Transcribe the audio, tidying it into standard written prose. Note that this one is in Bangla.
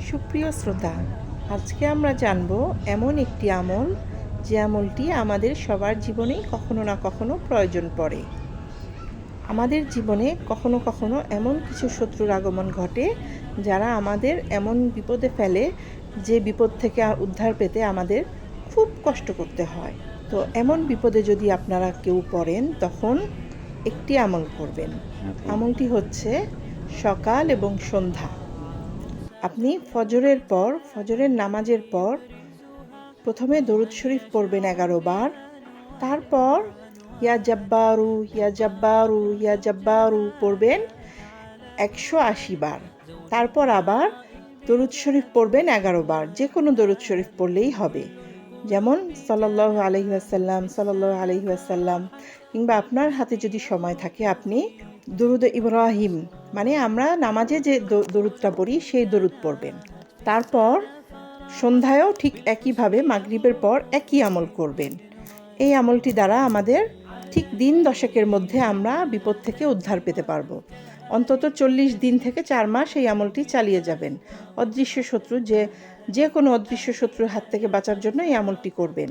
সুপ্রিয় শ্রোতা, আজকে আমরা জানব এমন একটি আমল যে আমলটি আমাদের সবার জীবনেই কখনো না কখনো প্রয়োজন পড়ে। আমাদের জীবনে কখনো কখনো এমন কিছু শত্রুর আগমন ঘটে যারা আমাদের এমন বিপদে ফেলে যে বিপদ থেকে উদ্ধার পেতে আমাদের খুব কষ্ট করতে হয়। তো এমন বিপদে যদি আপনারা কেউ পড়েন তখন একটি আমল করবেন। আমলটি হচ্ছে সকাল এবং সন্ধ্যা আপনি ফজরের নামাজের পর প্রথমে দরুদ শরীফ পড়বেন 11 বার। তারপর ইয়া জাব্বারু ইয়া জাব্বারু ইয়া জাব্বারু পড়বেন 180 বার। তারপর আবার দরুদ শরীফ পড়বেন 11 বার। যে কোনো দরুদ শরীফ পড়লেই হবে, যেমন সাল্লাল্লাহু আলাইহি ওয়াসাল্লাম, সাল্লাল্লাহু আলাইহি ওয়াসাল্লাম, কিংবা আপনার হাতে যদি সময় থাকে আপনি দরুদে ইব্রাহিম, মানে আমরা নামাজে যে দরুদটা পড়ি সেই দরুদ পড়বেন। তারপর সন্ধ্যায়ও ঠিক একইভাবে মাগরিবের পর একই আমল করবেন। এই আমলটি দ্বারা আমাদের ঠিক দিন 10 মধ্যে আমরা বিপদ থেকে উদ্ধার পেতে পারবো। অন্তত 40 দিন থেকে 4 মাস এই আমলটি চালিয়ে যাবেন। যে কোনো অদৃশ্য শত্রুর হাত থেকে বাঁচার জন্য এই আমলটি করবেন।